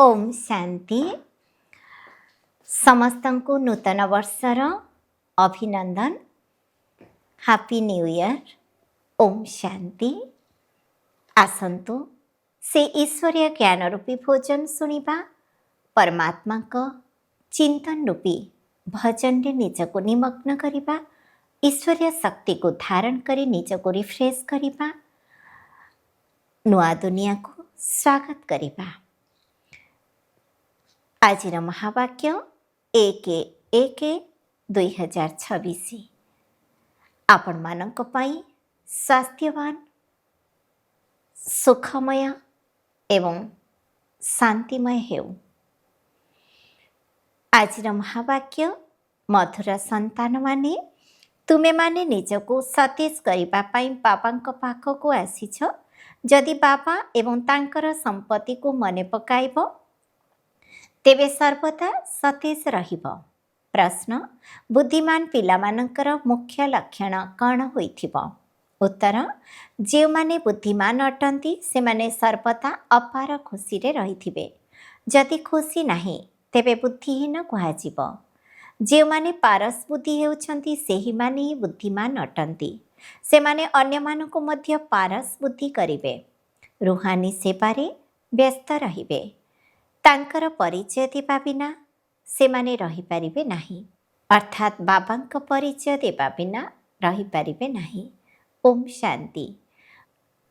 ओम शांति। समस्तंकु नूतन वर्षर अभिनंदन। Happy new year. ओम शांति। आसंतु से ईश्वरीय ज्ञान रूपी भोजन सुनिबा, परमात्मा को चिंतन रूपी भजन रे निजको निमग्न करिबा, ईश्वरीय शक्ति को धारण करी निजको रिफ्रेश करिबा, नुआ दुनिया को स्वागत करिबा। आज महावाक्य 1/1/2026 आपण मानक पाई स्वास्थ्यवान, सुखमय एवं शांतिमय हेउ। आज महावाक्य मधुर संतान माने तुमे माने निजको सतेज करिबा पाई बाबांक पाखको आसीछ। जदि बाबा एवं तांकर संपत्ति को मने पकाइब तेबे सर्वदा सतेज रहिब। प्रश्न, बुद्धिमान पिलामानंकर मुख्य लक्षण कौन होइथिब? उत्तर, जे माने बुद्धिमान अटंती से माने सर्वदा अपार खुशी रे रहिथिबे। जदि खुशी नाही तेबे बुद्धिहीन कुहाजिब। जे माने पारस बुद्धि हेउछंती सेही माने ही बुद्धिमान अटंती। से माने अन्य मानको मध्य पारस बुद्धि करिवे, रूहानी सेवारे व्यस्त रहिबे। तांकर परिचय देवा बिना से माने रही पारिबे नाही, अर्थात बाबांक परिचय देवा बिना रही पारिबे नाही। ओम शांति।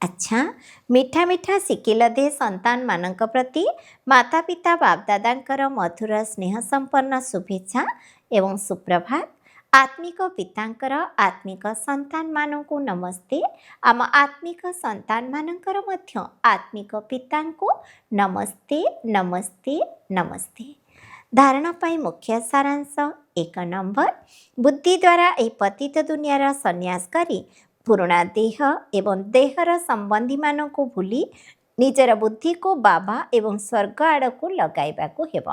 अच्छा, मीठा मीठा शिकिल दे संतान मानक प्रति माता पिता बाप दादांकर मधुर स्नेह संपन्न शुभेच्छा एवं सुप्रभात। आत्मिक पितांकर आत्मिक संतान मानकु नमस्ते। आम आत्मिक संतान मानकर मध्य आत्मिक पितांकु नमस्ते नमस्ते नमस्ते। धारणा पाई मुख्य सारांश 1 नंबर, बुद्धि द्वारा ए पतित दुनियार संन्यास करी पुराणा देह एवं देहर संबंधी मानकु भूली निजर बुद्धि को बाबा एवं स्वर्ग आड़कु लगाइबाकु हेब।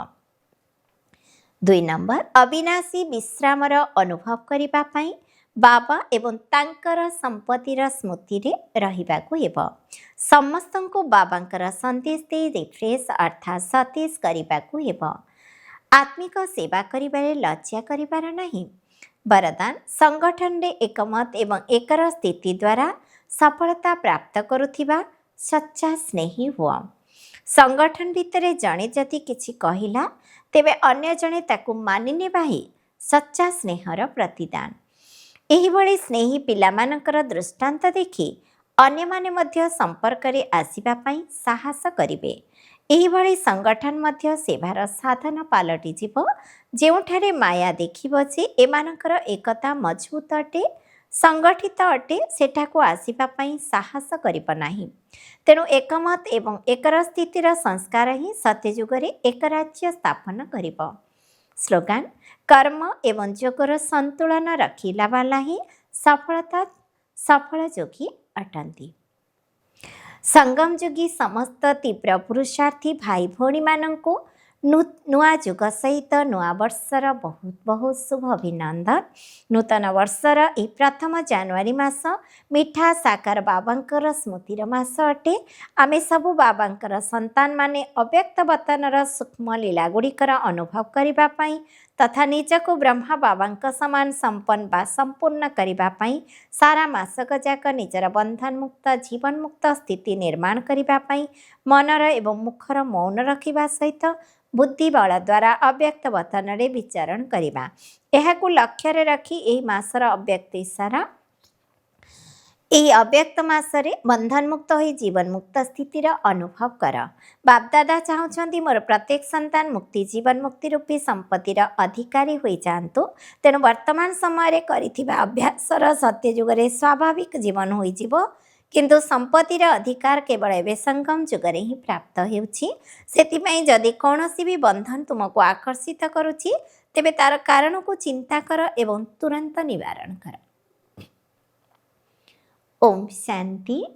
2 नंबर, अविनाशी विश्रामर अनुभव करिबा पाई बाबा एवं तांकर संपत्तिर स्मृति रे रहिबाकु हेब। समस्तंको बाबांकर संदेश दे रिफ्रेश अर्थात सतेज करिबाकु हेब। आत्मिक सेवा करिबारे लज्जा करिबार नाही। वरदान, संगठन रे एकमत एवं एकर स्थिति द्वारा सफलता प्राप्त करुथिबा सच्चा स्नेही हुआ। संगठन भितरे जणे जदि किछि कहिला तेबे अन्य जणे ताकु मानि नेबा ही सच्चा स्नेहर प्रतिदान। एही भଳି स्नेही पिलामानकर दृष्टांत देखि अन्य माने मध्य संपर्क रे आसीबा पई साहस करिवे। एही भଳି संगठन मध्य सेवार साधन पालटि जीव, जेउठारे माया देखिब जे एमानकर एकता मजबूत अटे, संगठित अटे, सेठाको आसीबा पई साहस करिब नाही। तेणु एकमत एवं एकर स्थितिर संस्कार ही सत्ययुगरे एक राज्य स्थापन करिब। स्लोगान, कर्म एवं जोगर संतुलन रखिला वाला ही सफल योगी अटंती। संगम योगी समस्त तीव्र पुरुषार्थी भाई भौणी मानंको नुआ युग सहित नुआ वर्षर बहुत बहुत शुभ अभिनंदन। नूतन वर्षर ए प्रथम जनवरी मास मिठा साकार बाबांकर स्मृतिर मास अटे। आमे सबु बाबांकर संतान माने अव्यक्त वतनर सूक्ष्म लीला गुड़िकर अनुभव करिबा पाई तथा निजको ब्रह्मा बाबांक समान संपन्न बा संपूर्ण करिबा पाई सारा मासक जाक निजर बंधन मुक्त जीवन मुक्त स्थिति निर्माण करिबा पाई मनर एवं मुखर मौन रखिबा सहित बुद्धि बल द्वारा अव्यक्त वतन रे विचरण करिबा। एहाकु लक्ष्य रे रखी एही मासर अव्यक्त इशारा एही अव्यक्त मासरे बंधन मुक्त होई जीवन मुक्त स्थितिर अनुभव कर। बापदादा चाहुछंती मोर प्रत्येक संतान मुक्ति जीवन मुक्ति रूपी संपत्तिर अधिकारी होई जांतु। तेणु वर्तमान समय रे करिथिबा अभ्यासर सत्य युगरे स्वाभाविक जीवन होई जीवो, किंतु संपत्तिर अधिकार केवल एवं संगम जुगरे ही प्राप्त हेउछि। सेतिपई जदि कौनसी भी बंधन तुमको आकर्षित करुछि तेबे तार कारण को चिंता कर एवं तुरंत निवारण कर। ओम शांति।